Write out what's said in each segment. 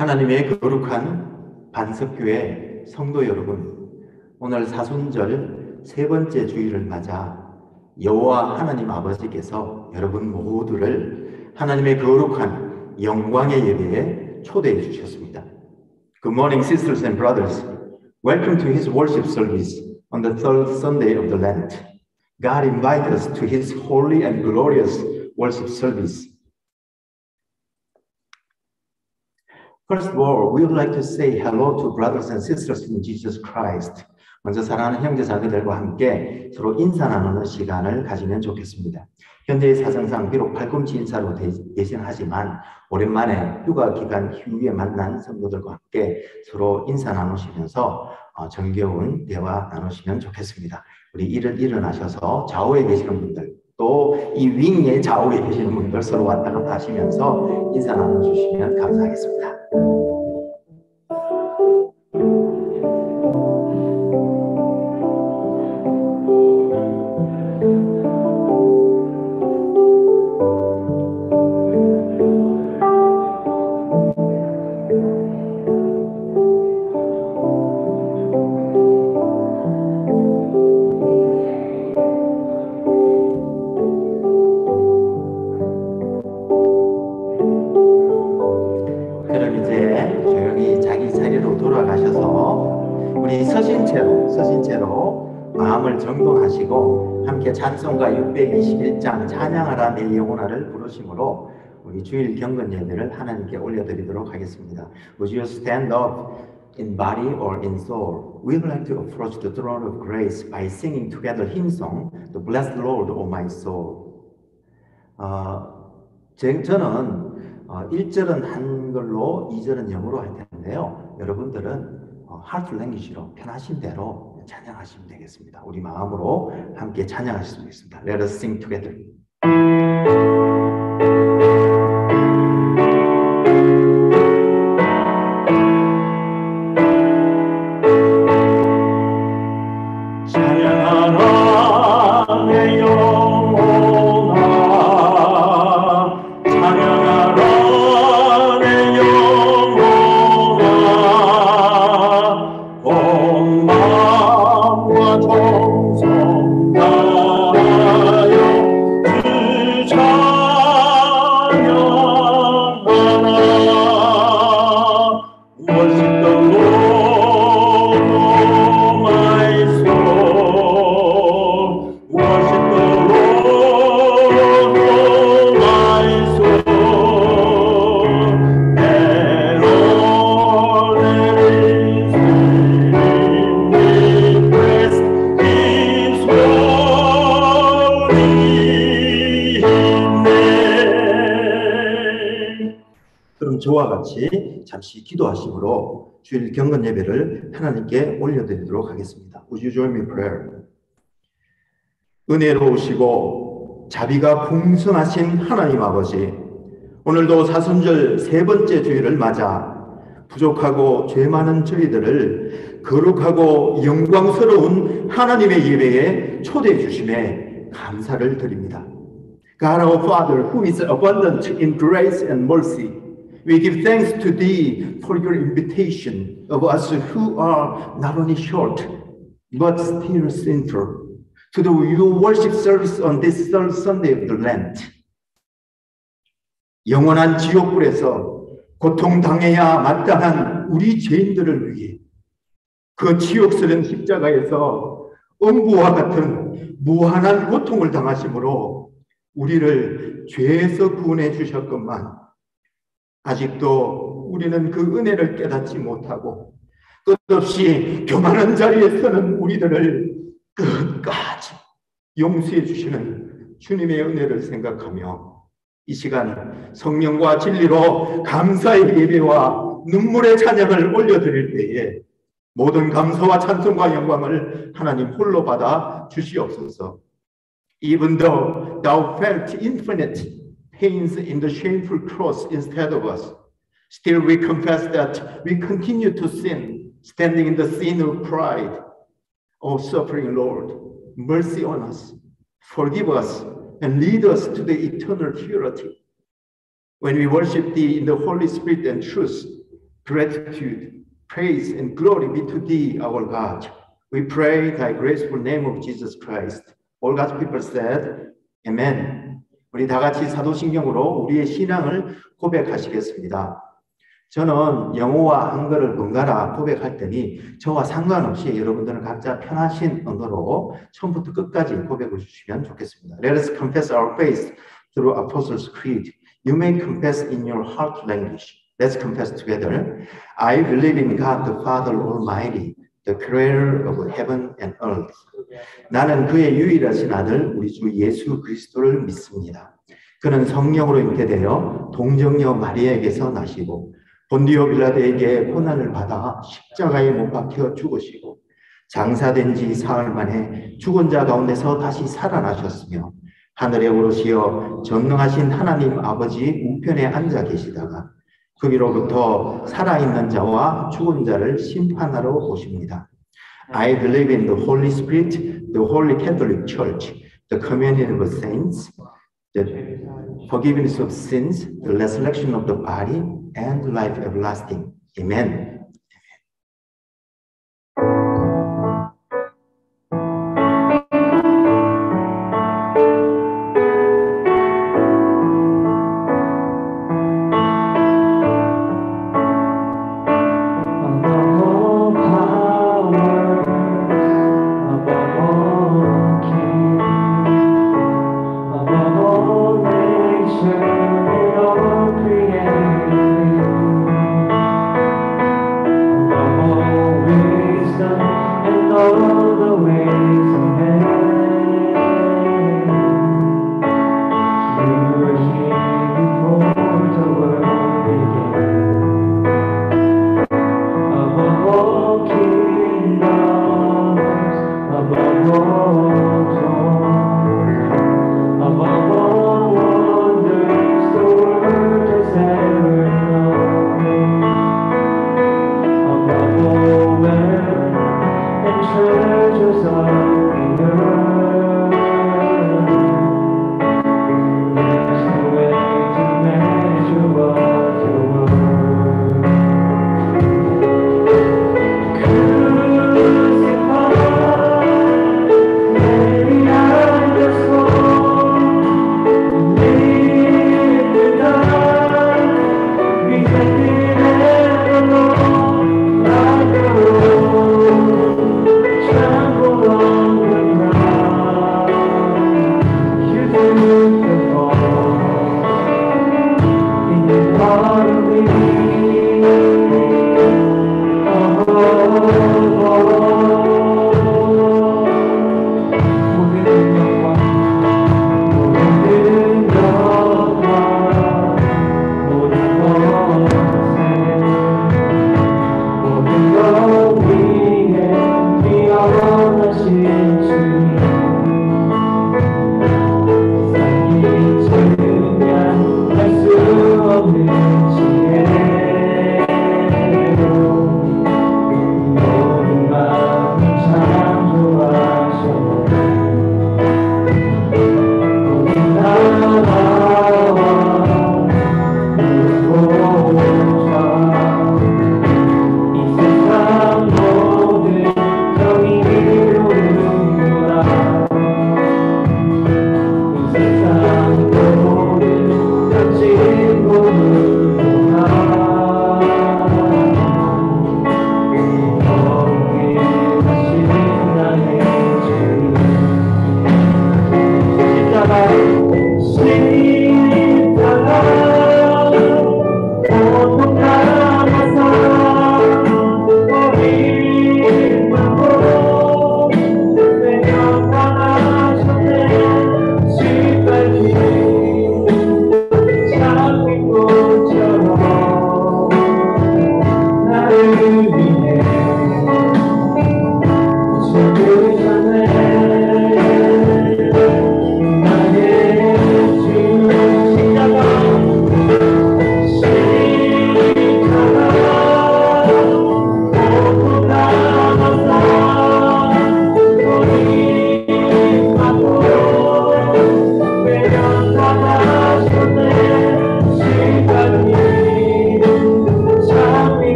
하나님의 거룩한 반석교회 성도 여러분, 오늘 사순절 세 번째 주일을 맞아 여호와 하나님 아버지께서 여러분 모두를 하나님의 거룩한 영광의 예배에 초대해 주셨습니다. Good morning, sisters and brothers. Welcome to His worship service on the third Sunday of the Lent. God invites us to His holy and glorious worship service. First of all, we would like to say hello to brothers and sisters in Jesus Christ. 먼저 사랑하는 형제자매들과 함께 서로 인사 나누는 시간을 가지면 좋겠습니다. 현재의 사정상 비록 팔꿈치 인사로 대신하지만 오랜만에 휴가 기간 이후에 만난 성도들과 함께 서로 인사 나누시면서 정겨운 대화 나누시면 좋겠습니다. 우리 일어나셔서 좌우에 계시는 분들, 또 이 윙의 좌우에 계시는 분들 서로 왔다 갔다 하시면서 인사 나눠주시면 감사하겠습니다. 마음을 정돈하시고 함께 찬송가 621장 찬양하라 내 영혼아를 부르심으로 우리 주일 경건 예배를 하나님께 올려드리도록 하겠습니다. Would you stand up in body or in soul? We would like to approach the throne of grace by singing together hymn song, The Blessed Lord, O my soul. 저는 1절은 한글로 2절은 영어로 할 텐데요. 여러분들은 하트 랭귀지로 편하신 대로 찬양하시면 되겠습니다. 우리 마음으로 함께 찬양하실 수 있습니다. Let us sing together. 찬양하라 내 영혼아, 찬양하라 내 영혼아, 온 마음과 정성 다하여 주 찬양하라. Worship the Lord, O my soul. Worship the Lord, O my soul. And all that is within me, bless His holy name. 그럼 저와 같이 잠시 기도하심으로 주일 경건 예배를 하나님께 올려드리도록 하겠습니다. Would you join me in prayer? 은혜로우시고 자비가 풍성하신 하나님 아버지, 오늘도 사순절 세 번째 주일을 맞아 부족하고 죄 많은 저희들을 거룩하고 영광스러운 하나님의 예배에 초대해 주심에 감사를 드립니다. God our Father, who is abundant in grace and mercy, we give thanks to Thee for your invitation of us who are not only short, but still sinful, to do your worship service on this third Sunday of the Lent. 영원한 지옥불에서 고통당해야 마땅한 우리 죄인들을 위해 그 치욕스러운 십자가에서 음부와 같은 무한한 고통을 당하심으로 우리를 죄에서 구원해 주셨건만 아직도 우리는 그 은혜를 깨닫지 못하고 끝없이 교만한 자리에 서는 우리들을 끝까지 용서해 주시는 주님의 은혜를 생각하며 이 시간 성령과 진리로 감사의 예배와 눈물의 찬양을 올려드릴 때에 모든 감사와 찬송과 영광을 하나님 홀로 받아 주시옵소서. Even though thou felt infinite pains in the shameful cross instead of us, still we confess that we continue to sin, standing in the sin of pride. O suffering Lord, mercy on us, forgive us, and lead us to the eternal purity. When we worship Thee in the Holy Spirit and truth, gratitude, praise, and glory be to thee, our God. We pray thy graceful name of Jesus Christ. All God's people said, Amen. 우리 다 같이 사도신경으로 우리의 신앙을 고백하시겠습니다. 저는 영어와 한글을 번갈아 고백할 테니 저와 상관없이 여러분들은 각자 편하신 언어로 처음부터 끝까지 고백해 주시면 좋겠습니다. Let us confess our faith through Apostles' Creed. You may confess in your heart language. Let's confess together. I believe in God the Father Almighty, the creator of heaven and earth. 나는 그의 유일하신 아들 우리 주 예수 그리스도를 믿습니다. 그는 성령으로 잉태되어 동정녀 마리아에게서 나시고 본디오 빌라도에게 고난을 받아 십자가에 못 박혀 죽으시고 장사된 지 사흘 만에 죽은 자 가운데서 다시 살아나셨으며 하늘에 오르시어 전능하신 하나님 아버지 우편에 앉아 계시다가 거기로부터 살아있는 자와 죽은 자를 심판하러 오십니다. I believe in the Holy Spirit, the Holy Catholic Church, the communion of saints, the forgiveness of sins, the resurrection of the body, and life everlasting. Amen.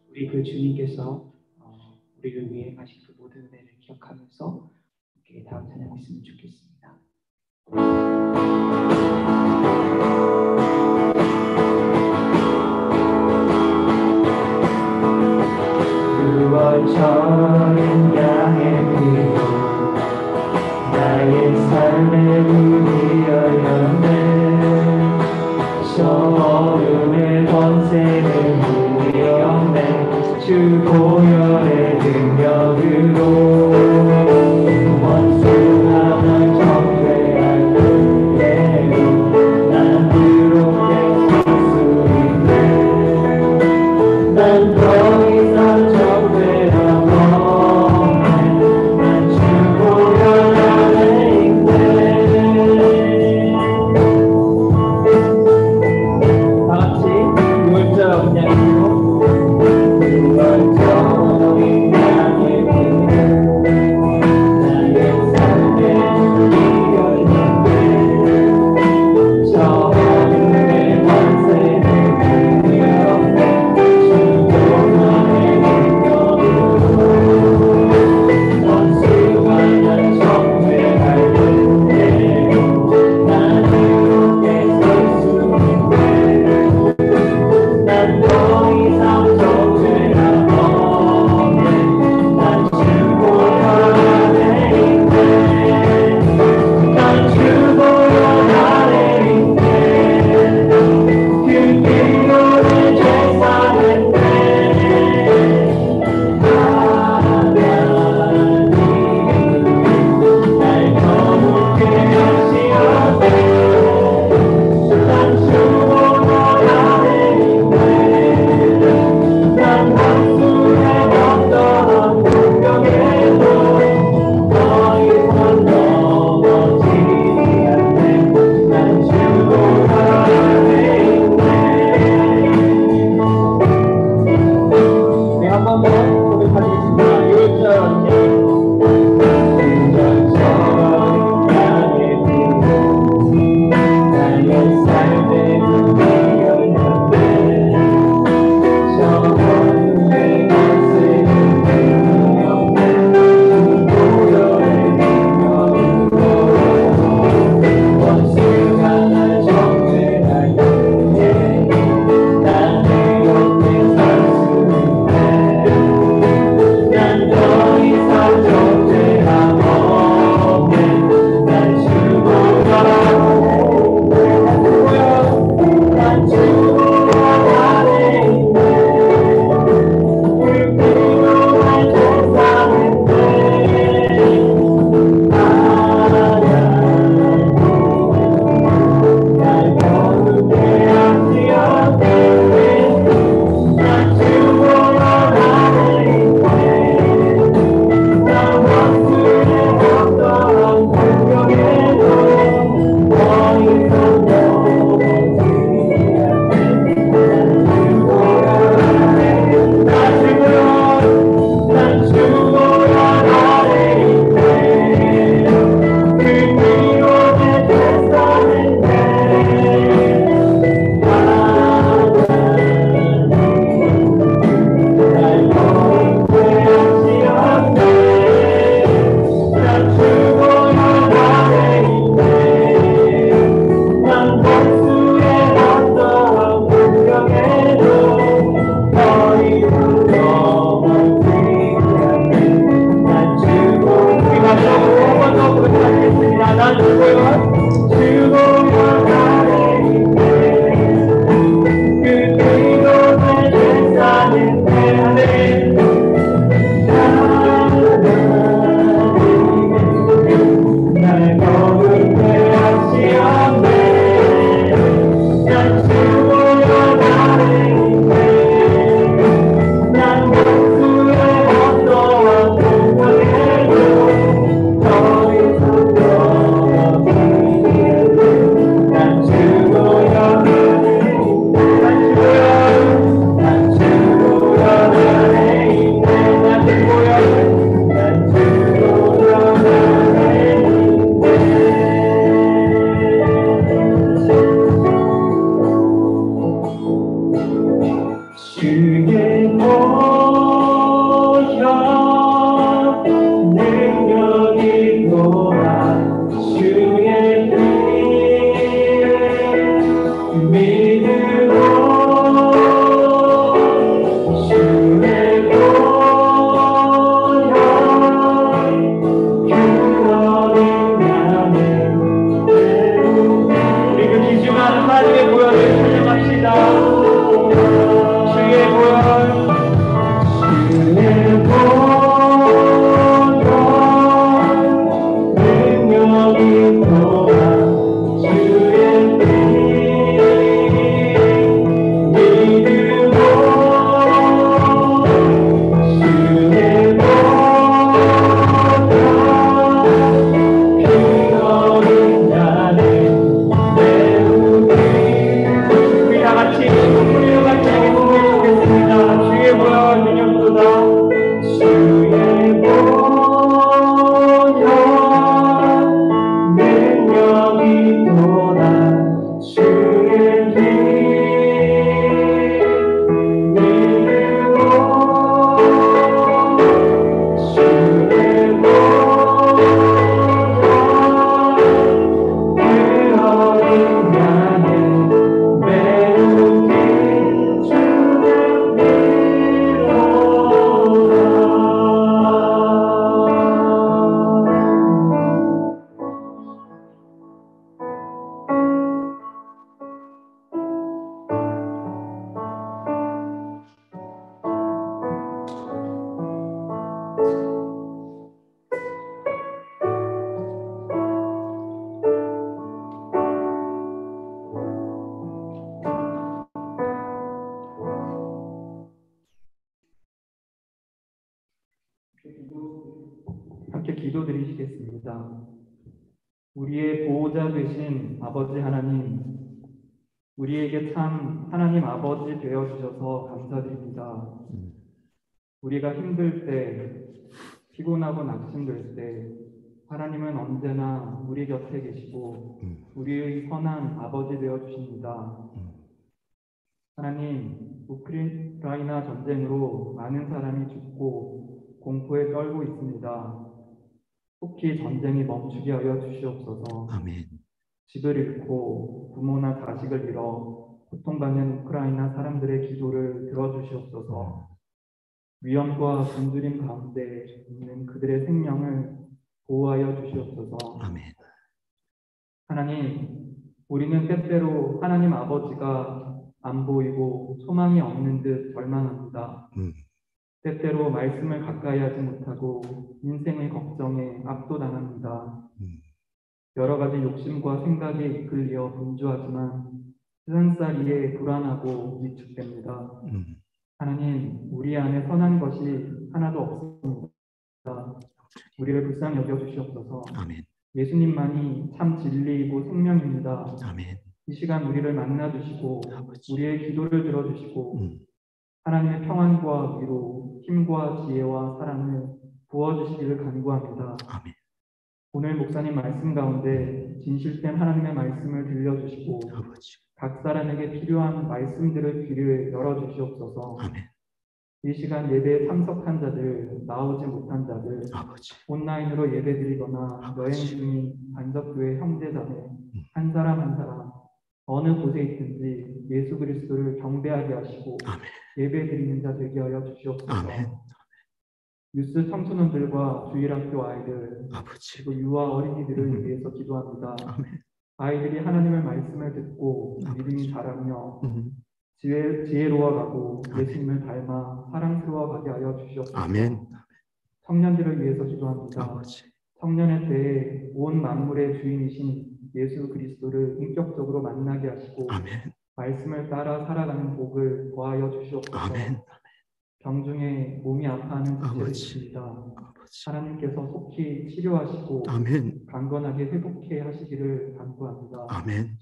우리 그 주님께서 우리를 위해 하신 그 모든 은혜를 기억하면서 함께 다음 찬양했으면 좋겠습니다. 그월처럼 양의 피로 나의 삶의 문이 열렸네. 저 어둠의 권세는 문이 없네. 주 보혈의 능력으로 원수하는 정죄할 은혜로 난 그렇게 설 수 있네. 난 더 이상 정죄가 없네. 난 주 보혈 안에 있네. 다같이 그걸처럼 그냥 주 함께 기도드리시겠습니다. 우리의 보호자 되신 아버지 하나님, 우리에게 참 하나님 아버지 되어주셔서 감사드립니다. 우리가 힘들 때, 피곤하고 낙심될 때 하나님은 언제나 우리 곁에 계시고 우리의 선한 아버지 되어주십니다. 하나님, 우크라이나 전쟁으로 많은 사람이 죽고 공포에 떨고 있습니다. 속히 전쟁이 멈추게 하여 주시옵소서. 아멘. 집을 잃고 부모나 자식을 잃어 고통받는 우크라이나 사람들의 기도를 들어주시옵소서. 위험과 굶주림 가운데 있는 그들의 생명을 보호하여 주시옵소서. 아멘. 하나님, 우리는 때때로 하나님 아버지가 안 보이고 소망이 없는 듯 절망합니다. 때때로 말씀을 가까이 하지 못하고 인생의 걱정에 압도당합니다. 여러 가지 욕심과 생각에 이끌려 분주하지만 세상살이에 불안하고 위축됩니다. 하나님, 우리 안에 선한 것이 하나도 없습니다. 우리를 불쌍히 여겨주시옵소서. 아멘. 예수님만이 참 진리이고 생명입니다. 아멘. 이 시간 우리를 만나주시고 아버지. 우리의 기도를 들어주시고 하나님의 평안과 위로, 힘과 지혜와 사랑을 부어주시기를 간구합니다. 아멘. 오늘 목사님 말씀 가운데 진실된 하나님의 말씀을 들려주시고 아버지. 각 사람에게 필요한 말씀들을 귀를 열어주시옵소서. 아멘. 이 시간 예배에 참석한 자들, 나오지 못한 자들, 아버지. 온라인으로 예배드리거나 아버지. 여행 중인 반석교회 형제자매 한 사람 한 사람 어느 곳에 있든지 예수 그리스도를 경배하게 하시고 아멘. 예배드리는 자 되게 하여 주시옵소서. 아멘. 유스 청소년들과 주일학교 아이들 아버지. 그리고 유아 어린이들을 위해서 기도합니다. 아멘. 아이들이 하나님의 말씀을 듣고 아버지. 믿음이 자라며 음. 지혜로워가고 아멘. 예수님을 닮아 사랑스러워가게 하여 주시옵소서. 아멘. 청년들을 위해서 기도합니다. 아버지. 청년의 때에 온 만물의 주인이신 예수 그리스도를 인격적으로 만나게 하시고 아멘. 말씀을 따라 살아가는 복을 더하여 주시옵소서. 아멘. 병중에 몸이 아파하는 지체를 아버지. 있습니다. 아버지. 하나님께서 속히 치료하시고 아멘. 강건하게 회복해 하시기를 간구합니다. 아멘.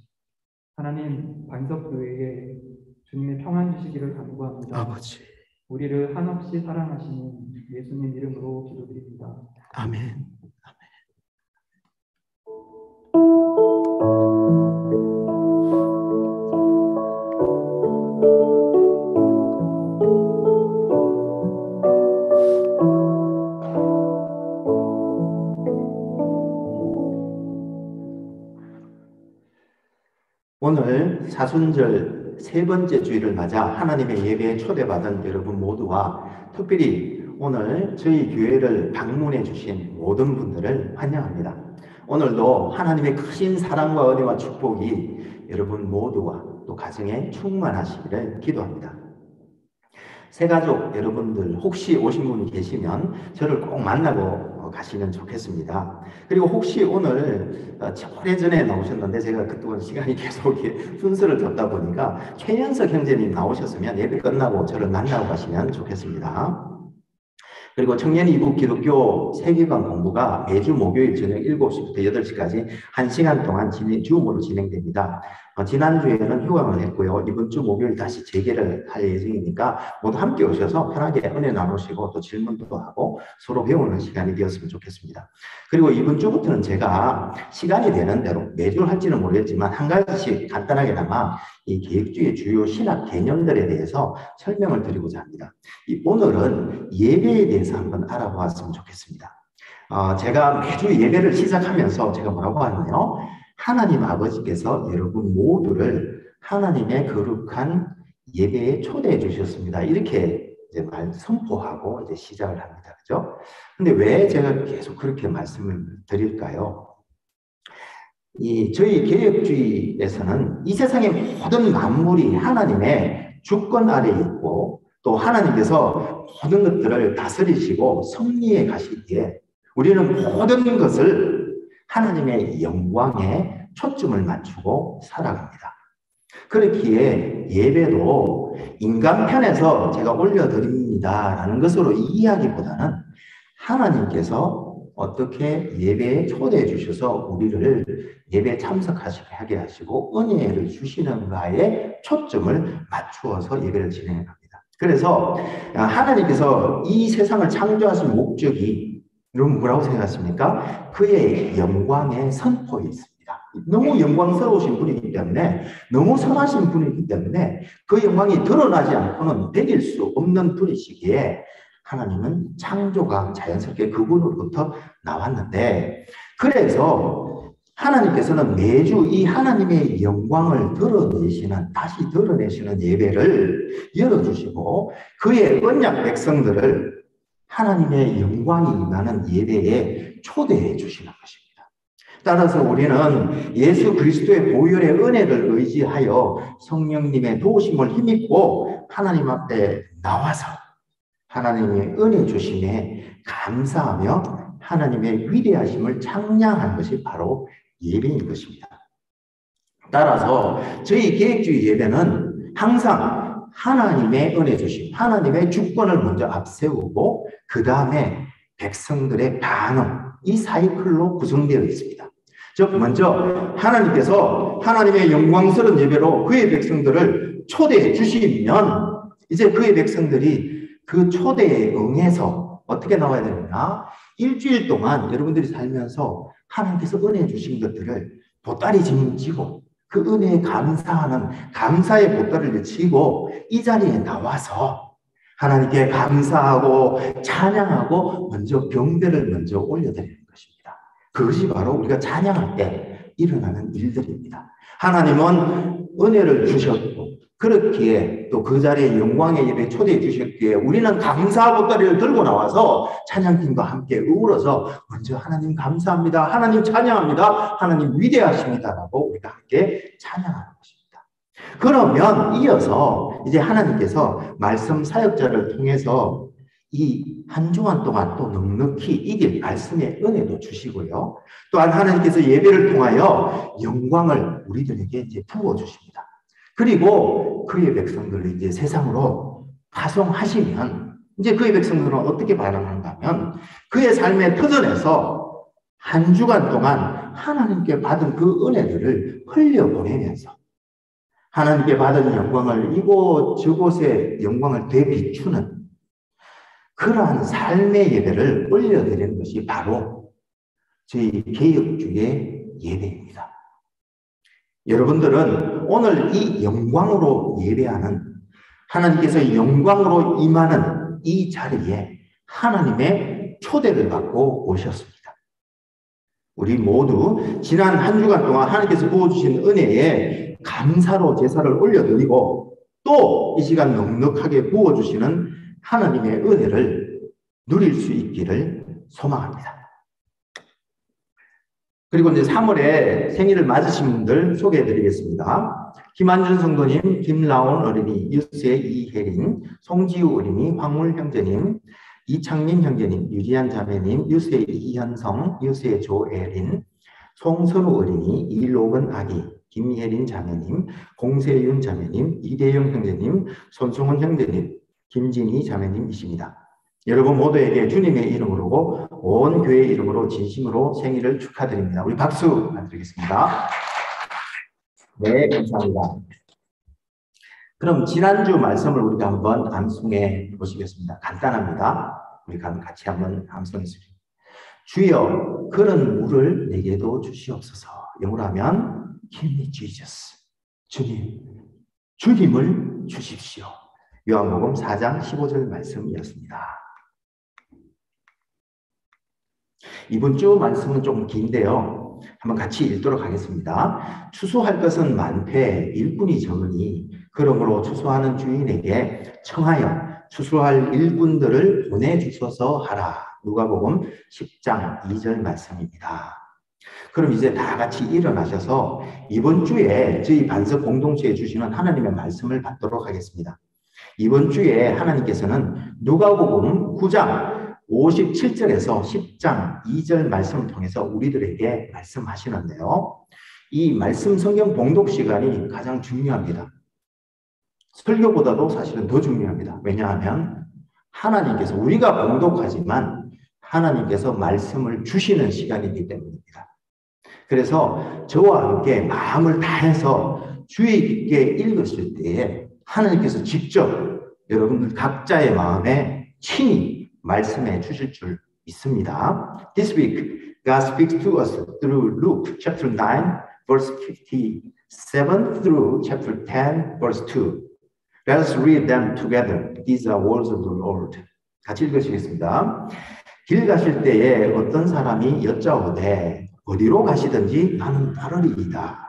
하나님, 반석교회에 주님의 평안 주시기를 간구합니다. 아버지. 우리를 한없이 사랑하시는 예수님 이름으로 기도드립니다. 아멘. 오늘 사순절 세 번째 주일을 맞아 하나님의 예배에 초대받은 여러분 모두와 특별히 오늘 저희 교회를 방문해 주신 모든 분들을 환영합니다. 오늘도 하나님의 크신 사랑과 은혜와 축복이 여러분 모두와 또 가정에 충만하시기를 기도합니다. 새가족 여러분들 혹시 오신 분이 계시면 저를 꼭 만나고 가시면 좋겠습니다. 그리고 혹시 오늘 오래전에 나오셨는데 제가 그동안 시간이 계속 순서를 뒀다 보니까 최연석 형제님 나오셨으면 예배 끝나고 저를 만나고 가시면 좋겠습니다. 그리고 청년 이부 기독교 세계관 공부가 매주 목요일 저녁 7시부터 8시까지 1시간 동안 줌으로 진행됩니다. 지난주에는 휴강을 했고요. 이번 주 목요일 다시 재개를 할 예정이니까 모두 함께 오셔서 편하게 은혜 나누시고 또 질문도 하고 서로 배우는 시간이 되었으면 좋겠습니다. 그리고 이번 주부터는 제가 시간이 되는 대로 매주 할지는 모르겠지만 한 가지씩 간단하게나마 이 계획주의 주요 신학 개념들에 대해서 설명을 드리고자 합니다. 오늘은 예배에 대해서 한번 알아보았으면 좋겠습니다. 제가 매주 예배를 시작하면서 제가 뭐라고 하나요? 하나님 아버지께서 여러분 모두를 하나님의 거룩한 예배에 초대해 주셨습니다. 이렇게 이제 선포하고 이제 시작을 합니다. 그죠? 근데 왜 제가 계속 그렇게 말씀을 드릴까요? 저희 개혁주의에서는 이 세상의 모든 만물이 하나님의 주권 아래에 있고 또 하나님께서 모든 것들을 다스리시고 섭리해 가시기에 우리는 모든 것을 하나님의 영광에 초점을 맞추고 살아갑니다. 그렇기에 예배도 인간 편에서 제가 올려드립니다라는 것으로 이해하기보다는 하나님께서 어떻게 예배에 초대해 주셔서 우리를 예배에 참석하게 하시고 은혜를 주시는가에 초점을 맞추어서 예배를 진행합니다. 그래서 하나님께서 이 세상을 창조하신 목적이 여러분 뭐라고 생각하십니까? 그의 영광의 선포에 있습니다. 너무 영광스러우신 분이기 때문에 너무 선하신 분이기 때문에 그 영광이 드러나지 않고는 되길 수 없는 분이시기에 하나님은 창조가 자연스럽게 그분으로부터 나왔는데 그래서 하나님께서는 매주 이 하나님의 영광을 다시 드러내시는 예배를 열어주시고 그의 언약 백성들을 하나님의 영광이 임하는 예배에 초대해 주시는 것입니다. 따라서 우리는 예수 그리스도의 보혈의 은혜를 의지하여 성령님의 도우심을 힘입고 하나님 앞에 나와서 하나님의 은혜 주심에 감사하며 하나님의 위대하심을 찬양하는 것이 바로 예배인 것입니다. 따라서 저희 계획주의 예배는 항상 하나님의 은혜 주심, 하나님의 주권을 먼저 앞세우고 그 다음에 백성들의 반응, 이 사이클로 구성되어 있습니다. 즉 먼저 하나님께서 하나님의 영광스러운 예배로 그의 백성들을 초대해 주시면 이제 그의 백성들이 그 초대에 응해서 어떻게 나와야 되느냐? 일주일 동안 여러분들이 살면서 하나님께서 은혜 주신 것들을 보따리 지고 그 은혜에 감사하는 감사의 보따리를 지고 이 자리에 나와서 하나님께 감사하고 찬양하고 먼저 경배를 먼저 올려드리는 것입니다. 그것이 바로 우리가 찬양할 때 일어나는 일들입니다. 하나님은 은혜를 주셨고 그렇기에 또 그 자리에 영광의 예배에 초대해 주셨기에 우리는 감사 보따리를 들고 나와서 찬양팀과 함께 어우러서 먼저 하나님 감사합니다. 하나님 찬양합니다. 하나님 위대하십니다라고 우리가 함께 찬양하는 것입니다. 그러면 이어서 이제 하나님께서 말씀 사역자를 통해서 이 한 주간 동안 또 넉넉히 이길 말씀의 은혜도 주시고요. 또한 하나님께서 예배를 통하여 영광을 우리들에게 이제 부어주십니다. 그리고 그의 백성들을 이제 세상으로 파송하시면 이제 그의 백성들은 어떻게 반응하는가 하면 그의 삶의 터전에서 한 주간 동안 하나님께 받은 그 은혜들을 흘려보내면서 하나님께 받은 영광을 이곳 저곳의 영광을 되비추는 그러한 삶의 예배를 올려드리는 것이 바로 저희 개혁주의 예배입니다. 여러분들은 오늘 이 영광으로 예배하는 하나님께서 영광으로 임하는 이 자리에 하나님의 초대를 받고 오셨습니다. 우리 모두 지난 한 주간 동안 하나님께서 부어주신 은혜에 감사로 제사를 올려드리고 또 이 시간 넉넉하게 부어주시는 하나님의 은혜를 누릴 수 있기를 소망합니다. 그리고 이제 3월에 생일을 맞으신 분들 소개해 드리겠습니다. 김한준 성도님, 김라온 어린이, 유세 이혜린, 송지우 어린이, 황물 형제님, 이창민 형제님, 유지한 자매님, 유세 이현성, 유세 조애린, 송선우 어린이, 이로건 아기, 김혜린 자매님, 공세윤 자매님, 이대영 형제님, 손승훈 형제님, 김진희 자매님이십니다. 여러분 모두에게 주님의 이름으로 온 교회 이름으로 진심으로 생일을 축하드립니다. 우리 박수 부탁드리겠습니다. 네, 감사합니다. 그럼 지난주 말씀을 우리가 한번 암송해 보시겠습니다. 간단합니다. 우리가 같이 한번 암송했습니다. 주여 그런 물을 내게도 주시옵소서. 영어로 하면 Give me Jesus. 주님, 주님을 주십시오. 요한복음 4장 15절 말씀이었습니다. 이번 주 말씀은 좀 긴데요. 한번 같이 읽도록 하겠습니다. 추수할 것은 많되 일꾼이 적으니 그러므로 추수하는 주인에게 청하여 추수할 일꾼들을 보내주소서 하라. 누가복음 10장 2절 말씀입니다. 그럼 이제 다 같이 일어나셔서 이번 주에 저희 반석 공동체에 주시는 하나님의 말씀을 받도록 하겠습니다. 이번 주에 하나님께서는 누가복음 9장 57절에서 10장 2절 말씀을 통해서 우리들에게 말씀하시는데요. 이 말씀 성경 봉독 시간이 가장 중요합니다. 설교보다도 사실은 더 중요합니다. 왜냐하면 하나님께서 우리가 봉독하지만 하나님께서 말씀을 주시는 시간이기 때문입니다. 그래서 저와 함께 마음을 다해서 주의 깊게 읽으실 때에 하나님께서 직접 여러분들 각자의 마음에 친히 말씀해 주실 줄 믿습니다. This week, God speaks to us through Luke chapter 9, verse 57 through chapter 10, verse 2. Let us read them together. These are words of the Lord. 같이 읽으시겠습니다. 길 가실 때에 어떤 사람이 여짜오되 어디로 가시든지 나는 따르리이다.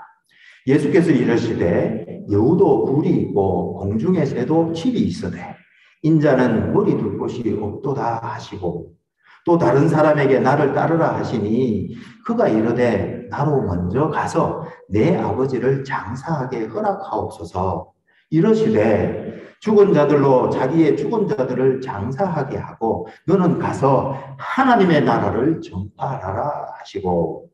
예수께서 이르시되 여우도 굴이 있고 공중의 새도 집이 있으되 인자는 머리 둘 곳이 없도다 하시고 또 다른 사람에게 나를 따르라 하시니 그가 이르되 나로 먼저 가서 내 아버지를 장사하게 허락하옵소서. 이러시되 죽은 자들로 자기의 죽은 자들을 장사하게 하고 너는 가서 하나님의 나라를 전파하라 하시고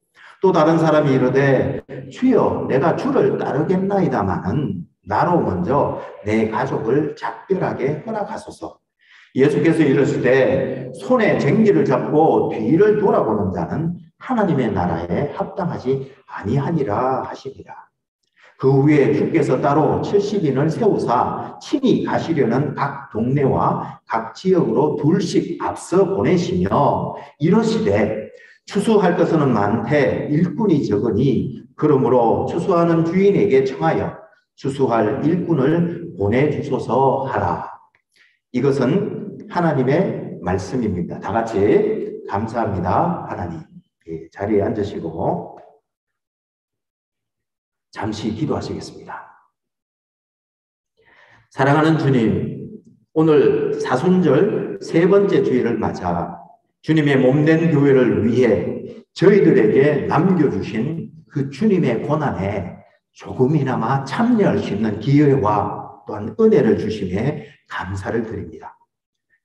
또 다른 사람이 이르되 주여 내가 주를 따르겠나이다마는 나로 먼저 내 가족을 작별하게 허락하소서. 예수께서 이르시되 손에 쟁기를 잡고 뒤를 돌아보는 자는 하나님의 나라에 합당하지 아니하니라 하시니라. 그 후에 주께서 따로 70인을 세우사 친히 가시려는 각 동네와 각 지역으로 둘씩 앞서 보내시며 이러시되 추수할 것은 많되 일꾼이 적으니 그러므로 추수하는 주인에게 청하여 추수할 일꾼을 보내주소서 하라. 이것은 하나님의 말씀입니다. 다 같이 감사합니다. 하나님. 자리에 앉으시고 잠시 기도하시겠습니다. 사랑하는 주님, 오늘 사순절 세 번째 주일을 맞아 주님의 몸된 교회를 위해 저희들에게 남겨주신 그 주님의 고난에 조금이나마 참여할 수 있는 기회와 또한 은혜를 주심에 감사를 드립니다.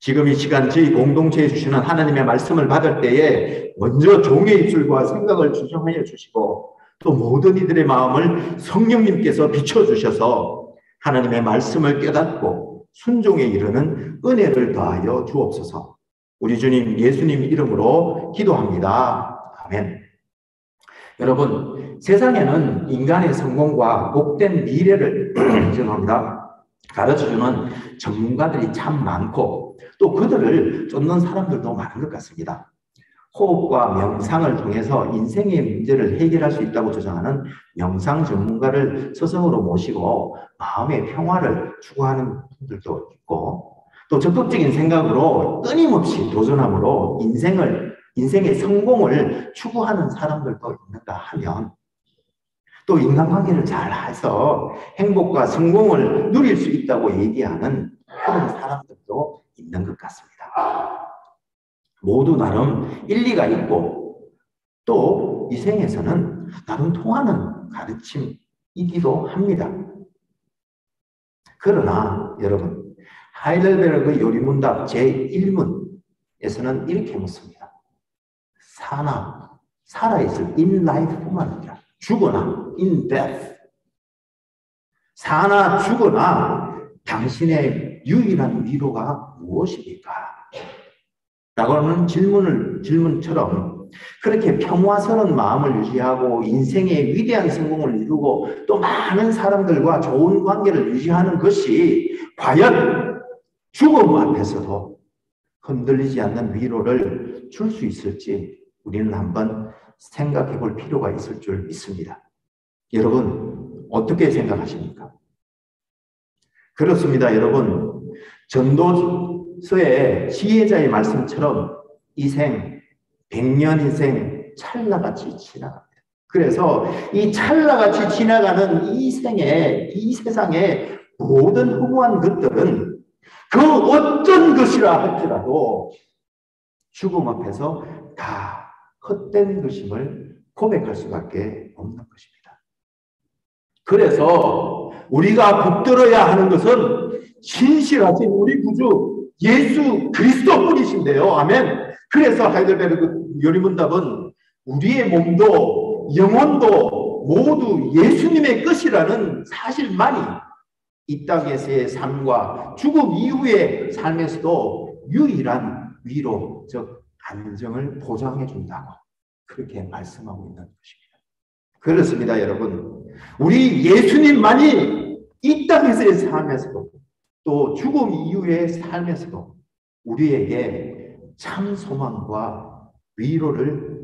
지금 이 시간 저희 공동체에 주시는 하나님의 말씀을 받을 때에 먼저 종의 입술과 생각을 주정하여 주시고 또 모든 이들의 마음을 성령님께서 비춰주셔서 하나님의 말씀을 깨닫고 순종에 이르는 은혜를 더하여 주옵소서. 우리 주님 예수님 이름으로 기도합니다. 아멘. 여러분, 세상에는 인간의 성공과 복된 미래를 죄송합니다. 가르쳐주는 전문가들이 참 많고 또 그들을 쫓는 사람들도 많은 것 같습니다. 호흡과 명상을 통해서 인생의 문제를 해결할 수 있다고 주장하는 명상 전문가를 스승으로 모시고 마음의 평화를 추구하는 분들도 있고 또 적극적인 생각으로 끊임없이 도전함으로 인생의 성공을 추구하는 사람들도 있는가 하면 또 인간관계를 잘 해서 행복과 성공을 누릴 수 있다고 얘기하는 그런 사람들도 있는 것 같습니다. 모두 나름 일리가 있고 또 이 생에서는 나름 통하는 가르침이기도 합니다. 그러나 여러분, 하이델베르그 요리문답 제1문에서는 이렇게 묻습니다. 살아있을 in life뿐만 아니라 죽거나 in death, 사나 죽거나 당신의 유일한 위로가 무엇입니까? 라고 하는 질문처럼 그렇게 평화스러운 마음을 유지하고 인생의 위대한 성공을 이루고 또 많은 사람들과 좋은 관계를 유지하는 것이 과연 죽음 앞에서도 흔들리지 않는 위로를 줄 수 있을지 우리는 한번 생각해 볼 필요가 있을 줄 믿습니다. 여러분, 어떻게 생각하십니까? 그렇습니다. 여러분, 전도서의 지혜자의 말씀처럼 이 생 100년 인생 찰나같이 지나갑니다. 그래서 이 찰나같이 지나가는 이 생에, 이 세상의 모든 허무한 것들은 그 어떤 것이라 할지라도 죽음 앞에서 다 헛된 것임을 고백할 수밖에 없는 것입니다. 그래서 우리가 붙들어야 하는 것은 신실하신 우리 구주 예수 그리스도뿐이신데요. 아멘. 그래서 하이델베르그 요리문답은 우리의 몸도 영혼도 모두 예수님의 것이라는 사실만이 이 땅에서의 삶과 죽음 이후의 삶에서도 유일한 위로, 즉 안정을 보장해 준다고 그렇게 말씀하고 있는 것입니다. 그렇습니다, 여러분. 우리 예수님만이 이 땅에서의 삶에서도 또 죽음 이후의 삶에서도 우리에게 참 소망과 위로를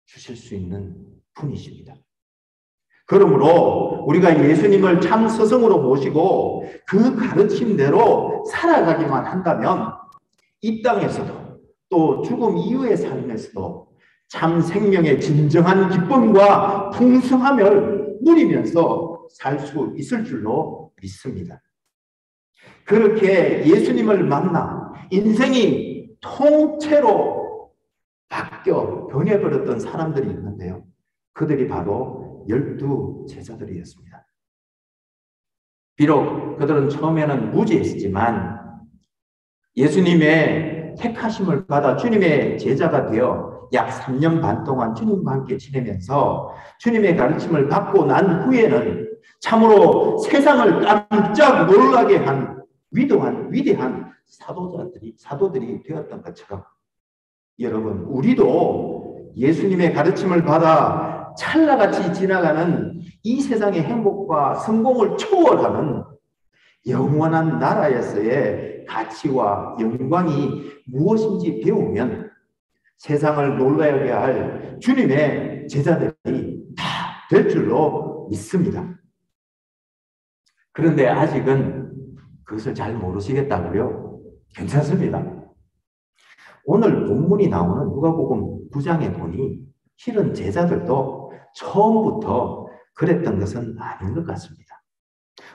주실 수 있는 분이십니다. 그러므로 우리가 예수님을 참 스승으로 모시고 그 가르침대로 살아가기만 한다면 이 땅에서도 또 죽음 이후의 삶에서도 참 생명의 진정한 기쁨과 풍성함을 누리면서 살 수 있을 줄로 믿습니다. 그렇게 예수님을 만나 인생이 통째로 바뀌어 변해버렸던 사람들이 있는데요. 그들이 바로 12 제자들이었습니다. 비록 그들은 처음에는 무지했지만 예수님의 택하심을 받아 주님의 제자가 되어 약 3년 반 동안 주님과 함께 지내면서 주님의 가르침을 받고 난 후에는 참으로 세상을 깜짝 놀라게 한 위대한 사도들이 되었던 것처럼 여러분, 우리도 예수님의 가르침을 받아 찰나같이 지나가는 이 세상의 행복과 성공을 초월하는 영원한 나라에서의 가치와 영광이 무엇인지 배우면 세상을 놀라게 할 주님의 제자들이 다 될 줄로 믿습니다. 그런데 아직은 그것을 잘 모르시겠다고요? 괜찮습니다. 오늘 본문이 나오는 누가복음 9장에 보니 실은 제자들도 처음부터 그랬던 것은 아닌 것 같습니다.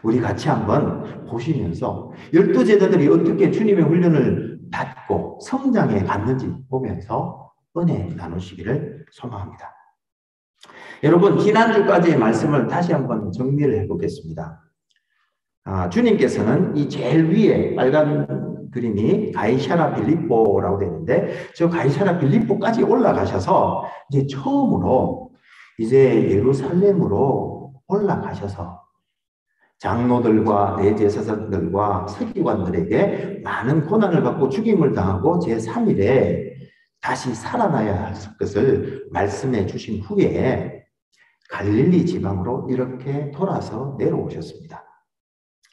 우리 같이 한번 보시면서 12 제자들이 어떻게 주님의 훈련을 받고 성장해 갔는지 보면서 은혜 나누시기를 소망합니다. 여러분, 지난주까지의 말씀을 다시 한번 정리를 해보겠습니다. 주님께서는 이 제일 위에 빨간 그림이 가이사랴 빌립보라고 되는데 저 가이사랴 빌립보까지 올라가셔서 이제 처음으로 이제 예루살렘으로 올라가셔서 장로들과 대제사장들과 서기관들에게 많은 고난을 받고 죽임을 당하고 제3일에 다시 살아나야 할 것을 말씀해 주신 후에 갈릴리 지방으로 이렇게 돌아서 내려오셨습니다.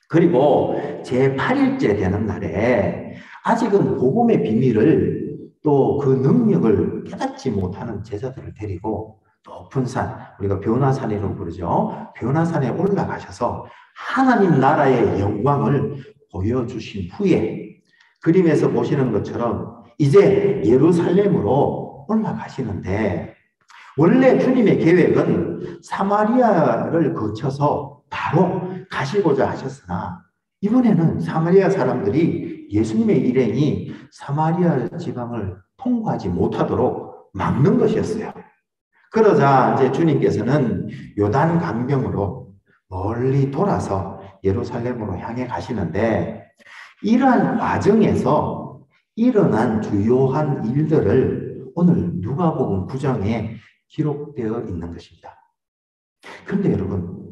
그리고 제8일째 되는 날에 아직은 복음의 비밀을 또 그 능력을 깨닫지 못하는 제자들을 데리고 높은 산, 우리가 변화산이라고 부르죠. 변화산에 올라가셔서 하나님 나라의 영광을 보여주신 후에 그림에서 보시는 것처럼 이제 예루살렘으로 올라가시는데 원래 주님의 계획은 사마리아를 거쳐서 바로 가시고자 하셨으나 이번에는 사마리아 사람들이 예수님의 일행이 사마리아 지방을 통과하지 못하도록 막는 것이었어요. 그러자 이제 주님께서는 요단 강변으로 멀리 돌아서 예루살렘으로 향해 가시는데 이러한 과정에서 일어난 주요한 일들을 오늘 누가복음 9장에 기록되어 있는 것입니다. 그런데 여러분,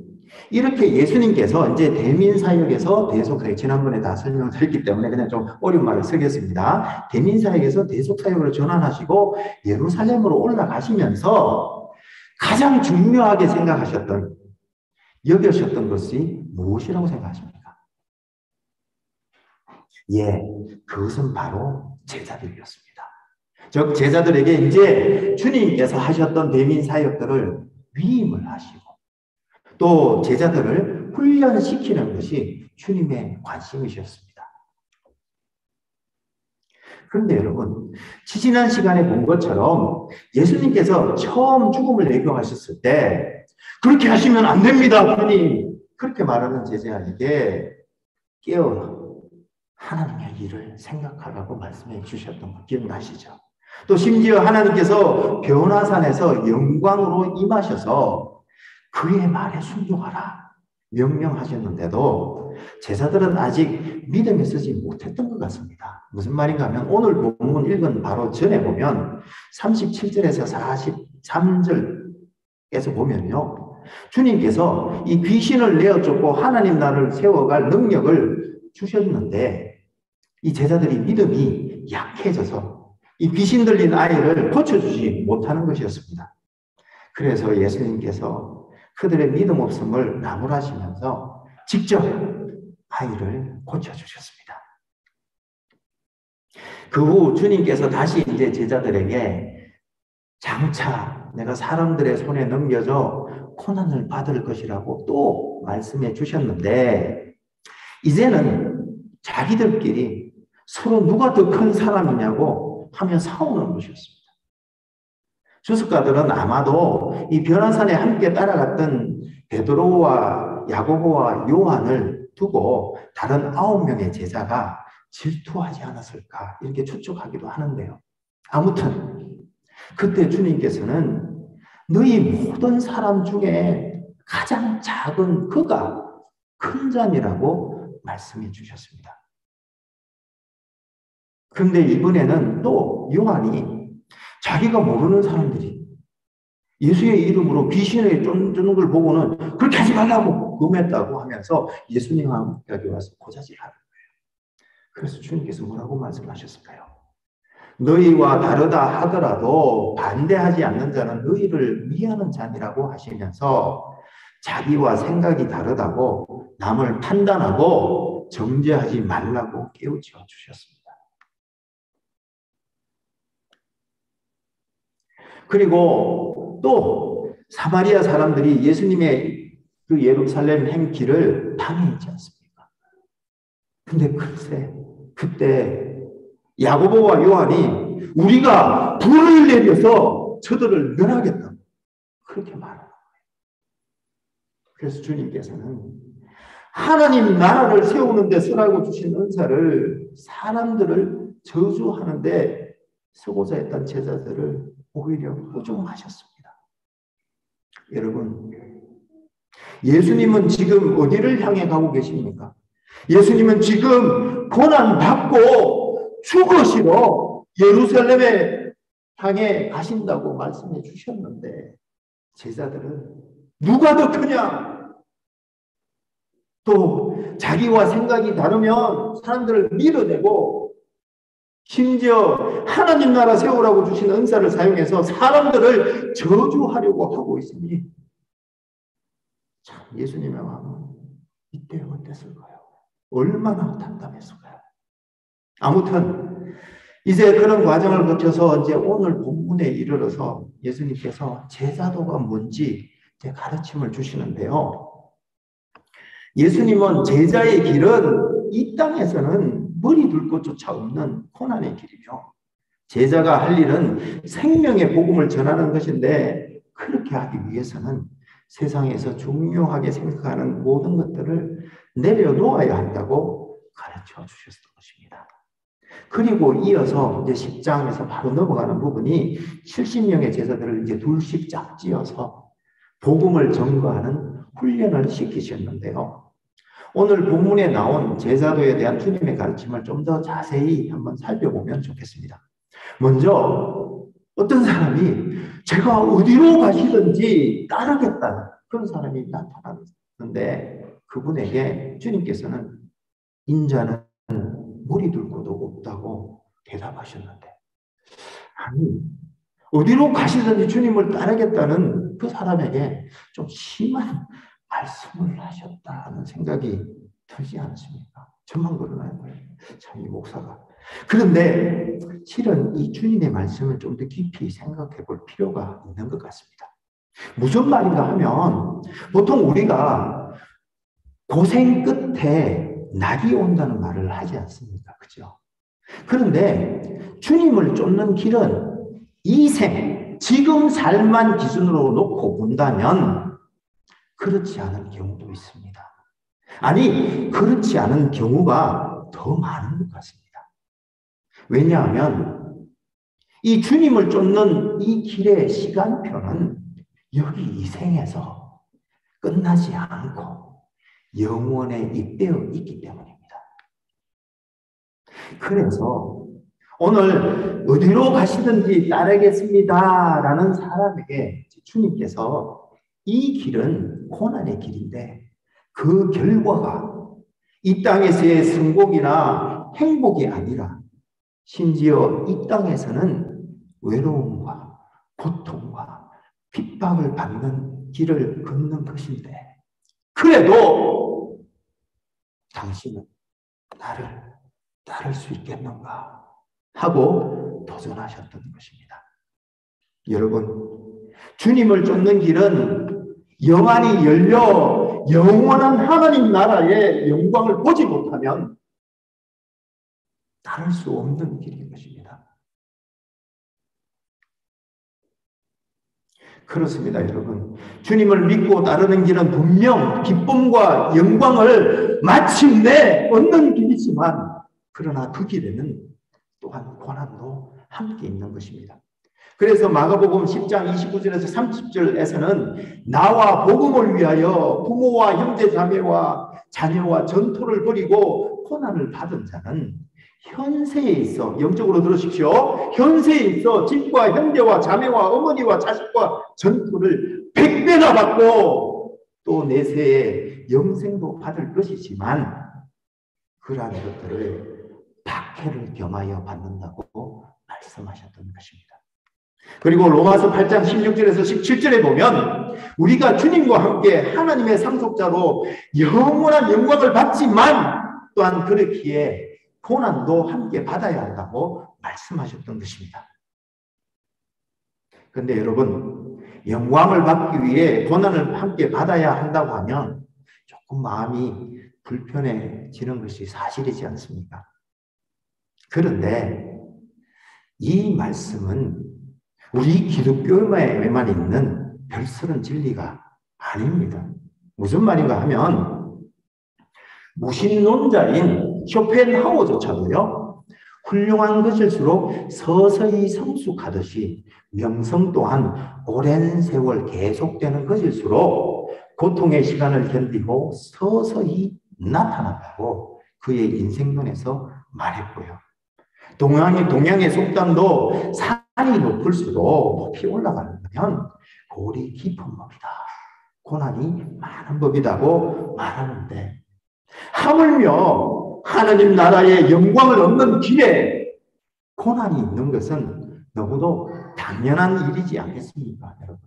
이렇게 예수님께서 이제 대민사역에서 대속사역, 지난번에 다 설명을 드렸기 때문에 그냥 좀 어려운 말을 쓰겠습니다. 대민사역에서 대속사역으로 전환하시고 예루살렘으로 올라가시면서 가장 중요하게 생각하셨던, 여겨셨던 것이 무엇이라고 생각하십니까? 예, 그것은 바로 제자들이었습니다. 즉 제자들에게 이제 주님께서 하셨던 대민 사역들을 위임을 하시고 또 제자들을 훈련시키는 것이 주님의 관심이셨습니다. 그런데 여러분, 지난 시간에 본 것처럼 예수님께서 처음 죽음을 예고하셨을 때 그렇게 하시면 안 됩니다, 주님. 그렇게 말하는 제자에게 깨어 하나님의 일을 생각하라고 말씀해 주셨던 거 기억나시죠? 또 심지어 하나님께서 변화산에서 영광으로 임하셔서 그의 말에 순종하라 명령하셨는데도 제자들은 아직 믿음에 서지 못했던 것 같습니다. 무슨 말인가 하면 오늘 본문 읽은 바로 전에 보면 37절에서 43절에서 보면요, 주님께서 이 귀신을 내어 쫓고 하나님 나라를 세워갈 능력을 주셨는데 이 제자들이 믿음이 약해져서 이 귀신 들린 아이를 고쳐주지 못하는 것이었습니다. 그래서 예수님께서 그들의 믿음 없음을 나무라시면서 직접 아이를 고쳐주셨습니다. 그 후 주님께서 다시 이제 제자들에게 장차 내가 사람들의 손에 넘겨져 고난을 받을 것이라고 또 말씀해 주셨는데 이제는 자기들끼리 서로 누가 더 큰 사람이냐고 하며 싸우는 것이었습니다. 주석가들은 아마도 이 변화산에 함께 따라갔던 베드로와 야고보와 요한을 두고 다른 9명의 제자가 질투하지 않았을까 이렇게 추측하기도 하는데요. 아무튼 그때 주님께서는 너희 모든 사람 중에 가장 작은 그가 큰 자니라고 말씀해 주셨습니다. 그런데 이번에는 또 요한이 자기가 모르는 사람들이 예수의 이름으로 귀신을 쫓는 걸 보고는 그렇게 하지 말라고 금했다고 하면서 예수님께 와서 고자질하는 거예요. 그래서 주님께서 뭐라고 말씀하셨을까요? 너희와 다르다 하더라도 반대하지 않는 자는 너희를 위하는 자니라고 하시면서 자기와 생각이 다르다고 남을 판단하고 정죄하지 말라고 깨우쳐 주셨습니다. 그리고 또 사마리아 사람들이 예수님의 그 예루살렘 행길을 방해하지 않습니까? 근데 글쎄 그때 야고보와 요한이 우리가 불을 내려서 저들을 멸하겠다 그렇게 말하는 거예요. 그래서 주님께서는 하나님 나라를 세우는 데 쓰라고 주신 은사를 사람들을 저주하는 데 쓰고자 했던 제자들을 오히려 부정하셨습니다. 여러분, 예수님은 지금 어디를 향해 가고 계십니까? 예수님은 지금 고난받고 죽으시러 예루살렘에 향해 가신다고 말씀해 주셨는데 제자들은 누가 더 크냐? 또 자기와 생각이 다르면 사람들을 밀어내고 심지어 하나님 나라 세우라고 주신 은사를 사용해서 사람들을 저주하려고 하고 있으니 참 예수님의 마음은 이때 어땠을까요? 얼마나 답답했을까요? 아무튼 이제 그런 과정을 거쳐서 이제 오늘 본문에 이르러서 예수님께서 제자도가 뭔지 이제 가르침을 주시는데요. 예수님은 제자의 길은 이 땅에서는 머리 둘 것조차 없는 고난의 길이며 제자가 할 일은 생명의 복음을 전하는 것인데 그렇게 하기 위해서는 세상에서 중요하게 생각하는 모든 것들을 내려놓아야 한다고 가르쳐 주셨던 것입니다. 그리고 이어서 이제 10장에서 바로 넘어가는 부분이 70명의 제자들을 이제 둘씩 짝지어서 복음을 전거하는 훈련을 시키셨는데요. 오늘 본문에 나온 제자도에 대한 주님의 가르침을 좀 더 자세히 한번 살펴보면 좋겠습니다. 먼저 어떤 사람이 제가 어디로 가시든지 따르겠다는 그런 사람이 나타났는데 그분에게 주님께서는 인자는 물이 들 곳도 없다고 대답하셨는데 아니 어디로 가시든지 주님을 따르겠다는 그 사람에게 좀 심한 말씀을 하셨다는 생각이 들지 않습니까? 저만 그러나요? 참 이 목사가. 그런데 실은 이 주님의 말씀을 좀 더 깊이 생각해 볼 필요가 있는 것 같습니다. 무슨 말인가 하면 보통 우리가 고생 끝에 낙이 온다는 말을 하지 않습니까? 그죠? 그런데 주님을 쫓는 길은 이 생, 지금 삶만 기준으로 놓고 본다면 그렇지 않은 경우도 있습니다. 아니, 그렇지 않은 경우가 더 많은 것 같습니다. 왜냐하면 이 주님을 쫓는 이 길의 시간표는 여기 이 생에서 끝나지 않고 영원에 잇대어 있기 때문입니다. 그래서 오늘 어디로 가시든지 따르겠습니다 라는 사람에게 주님께서 이 길은 고난의 길인데 그 결과가 이 땅에서의 성공이나 행복이 아니라 심지어 이 땅에서는 외로움과 고통과 핍박을 받는 길을 걷는 것인데 그래도 당신은 나를 따를 수 있겠는가 하고 도전하셨던 것입니다. 여러분, 주님을 쫓는 길은 영안이 열려 영원한 하나님 나라의 영광을 보지 못하면 따를 수 없는 길인 것입니다. 그렇습니다, 여러분. 주님을 믿고 따르는 길은 분명 기쁨과 영광을 마침내 얻는 길이지만 그러나 그 길에는 또한 고난도 함께 있는 것입니다. 그래서 마가복음 10장 29절에서 30절에서는 나와 복음을 위하여 부모와 형제 자매와 자녀와 전토를 벌이고 고난을 받은 자는 현세에 있어 영적으로 들으십시오. 현세에 있어 집과 형제와 자매와 어머니와 자식과 전토를 100배나 받고 또 내세에 영생도 받을 것이지만 그러한 것들을 박해를 겸하여 받는다고 말씀하셨던 것입니다. 그리고 로마서 8장 16절에서 17절에 보면 우리가 주님과 함께 하나님의 상속자로 영원한 영광을 받지만 또한 그렇기에 고난도 함께 받아야 한다고 말씀하셨던 것입니다. 그런데 여러분, 영광을 받기 위해 고난을 함께 받아야 한다고 하면 조금 마음이 불편해지는 것이 사실이지 않습니까? 그런데 이 말씀은 우리 기독교에만 있는 별스런 진리가 아닙니다. 무슨 말인가 하면 무신론자인 쇼펜하우어조차도요 훌륭한 것일수록 서서히 성숙하듯이 명성 또한 오랜 세월 계속되는 것일수록 고통의 시간을 견디고 서서히 나타난다고 그의 인생론에서 말했고요. 동양의 속담도 산이 높을수록 높이 올라가면 골이 깊은 법이다. 고난이 많은 법이라고 말하는데 하물며 하나님 나라의 영광을 얻는 길에 고난이 있는 것은 너무도 당연한 일이지 않겠습니까, 여러분?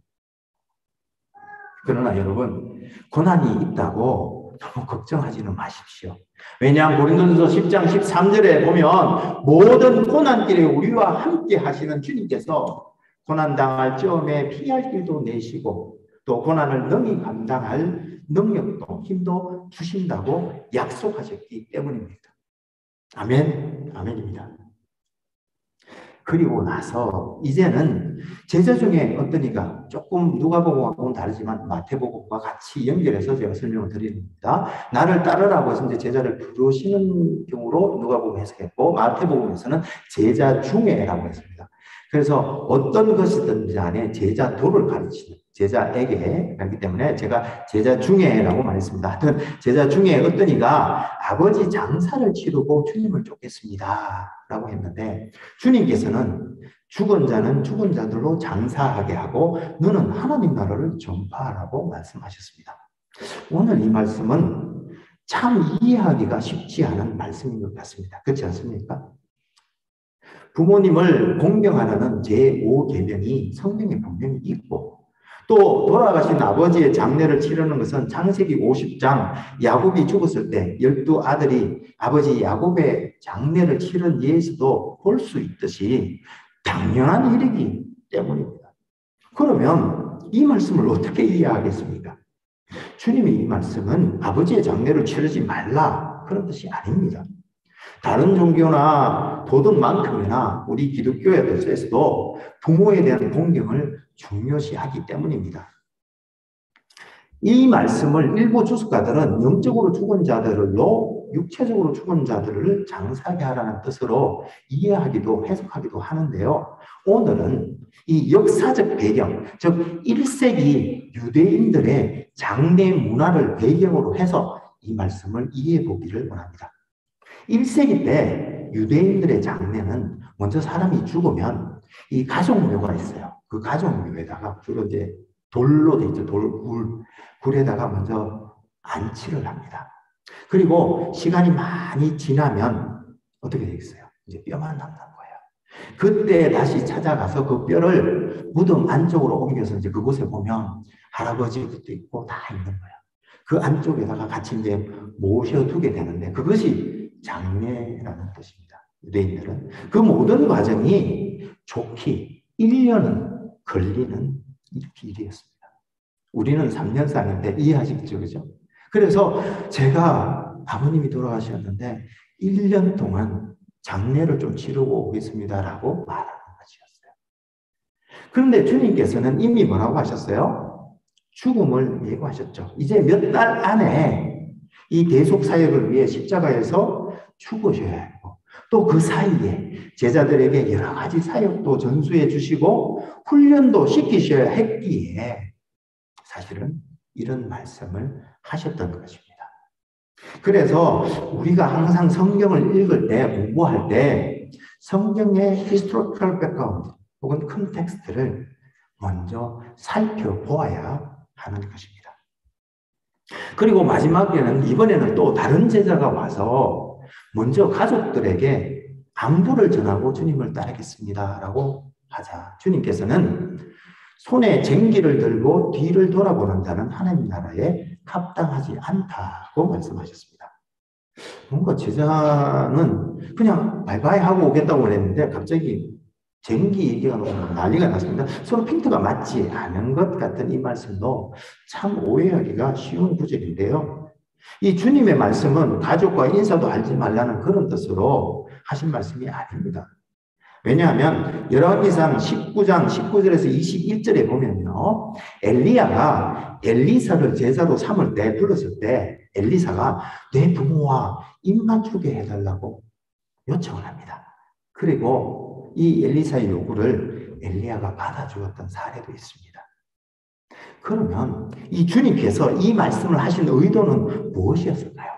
그러나 여러분, 고난이 있다고 너무 걱정하지는 마십시오. 왜냐하면 고린도전서 10장 13절에 보면 모든 고난길에 우리와 함께 하시는 주님께서 고난당할 즈음에 피할 길도 내시고 또 고난을 능히 감당할 능력도 힘도 주신다고 약속하셨기 때문입니다. 아멘, 아멘입니다. 그리고 나서 이제는 제자 중에 어떤 이가 조금 누가복음하고는 다르지만 마태복음과 같이 연결해서 제가 설명을 드립니다. 나를 따르라고 해서 이제 제자를 부르시는 경우로 누가복음 해석했고 마태복음에서는 제자 중에라고 했습니다. 그래서 어떤 것이든지 안에 제자도를 가르치는 제자에게 그렇기 때문에 제가 제자 중에라고 말했습니다. 하여튼 제자 중에 어떤 이가 아버지 장사를 치르고 주님을 쫓겠습니다 라고 했는데 주님께서는 죽은 자는 죽은 자들로 장사하게 하고 너는 하나님 나라를 전파하라고 말씀하셨습니다. 오늘 이 말씀은 참 이해하기가 쉽지 않은 말씀인 것 같습니다. 그렇지 않습니까? 부모님을 공경하라는 제5계명이 성경에 분명히 있고 또 돌아가신 아버지의 장례를 치르는 것은 창세기 50장 야곱이 죽었을 때 12아들이 아버지 야곱의 장례를 치른 예에서도 볼 수 있듯이 당연한 일이기 때문입니다. 그러면 이 말씀을 어떻게 이해하겠습니까? 주님이 이 말씀은 아버지의 장례를 치르지 말라 그런 뜻이 아닙니다. 다른 종교나 도덕만큼이나 우리 기독교의 뜻에서도 부모에 대한 공경을 중요시하기 때문입니다. 이 말씀을 일부 주석가들은 영적으로 죽은 자들로 육체적으로 죽은 자들을 장사하게 하라는 뜻으로 이해하기도 해석하기도 하는데요. 오늘은 이 역사적 배경, 즉 1세기 유대인들의 장례 문화를 배경으로 해서 이 말씀을 이해해 보기를 원합니다. 1세기 때 유대인들의 장례는 먼저 사람이 죽으면 이 가족묘가 있어요. 그 가족묘에다가 주로 이제 돌로 돼 있죠. 굴에다가 먼저 안치를 합니다. 그리고 시간이 많이 지나면 어떻게 되겠어요? 이제 뼈만 남는 거예요. 그때 다시 찾아가서 그 뼈를 무덤 안쪽으로 옮겨서 이제 그곳에 보면 할아버지도 있고 다 있는 거예요. 그 안쪽에다가 같이 이제 모셔두게 되는데 그것이 장례라는 뜻입니다. 유대인들은 그 모든 과정이 좋기 1년은 걸리는 일이었습니다. 우리는 3년상인데 이해하시겠죠, 그죠? 그래서 제가 아버님이 돌아가셨는데 1년 동안 장례를 좀 치르고 오겠습니다라고 말하는 것이었어요. 그런데 주님께서는 이미 뭐라고 하셨어요? 죽음을 예고하셨죠. 이제 몇 달 안에 이 대속 사역을 위해 십자가에서 죽으셔야 하고 또 그 사이에 제자들에게 여러 가지 사역도 전수해 주시고 훈련도 시키셔야 했기에 사실은 이런 말씀을 하셨던 것입니다. 그래서 우리가 항상 성경을 읽을 때 공부할 때 성경의 historical background 혹은 컨텍스트를 먼저 살펴보아야 하는 것입니다. 그리고 마지막에는 이번에는 또 다른 제자가 와서 먼저 가족들에게 안부를 전하고 주님을 따르겠습니다 라고 하자 주님께서는 손에 쟁기를 들고 뒤를 돌아보는 자는 하나님 나라에 합당하지 않다고 말씀하셨습니다. 뭔가 제자는 그냥 바이바이 하고 오겠다고 그랬는데 갑자기 쟁기 얘기가 너무 난리가 났습니다. 서로 핀트가 맞지 않은 것 같은 이 말씀도 참 오해하기가 쉬운 구절인데요. 이 주님의 말씀은 가족과 인사도 하지 말라는 그런 뜻으로 하신 말씀이 아닙니다. 왜냐하면 열왕기상 19장 19절에서 21절에 보면요. 엘리야가 엘리사를 제자로 삼을 때 불렀을 때 엘리사가 내 부모와 입 맞추게 해달라고 요청을 합니다. 그리고 이 엘리사의 요구를 엘리야가 받아주었던 사례도 있습니다. 그러면 이 주님께서 이 말씀을 하신 의도는 무엇이었을까요?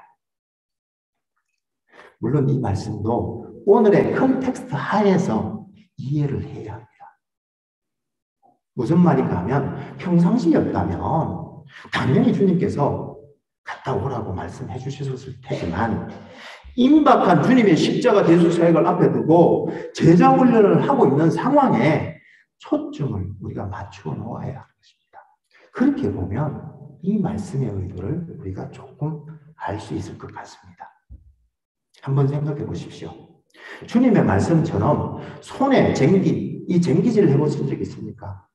물론 이 말씀도 오늘의 컨텍스트 하에서 이해를 해야 합니다. 무슨 말인가 하면 평상시였다면 당연히 주님께서 갔다 오라고 말씀해 주셨을 테지만 임박한 주님의 십자가 대속 사역을 앞에 두고 제자 훈련을 하고 있는 상황에 초점을 우리가 맞추어 놓아야 하는 것입니다. 그렇게 보면 이 말씀의 의도를 우리가 조금 알 수 있을 것 같습니다. 한번 생각해 보십시오. 주님의 말씀처럼 손에 쟁기, 이 쟁기질을 해보신 적 있습니까?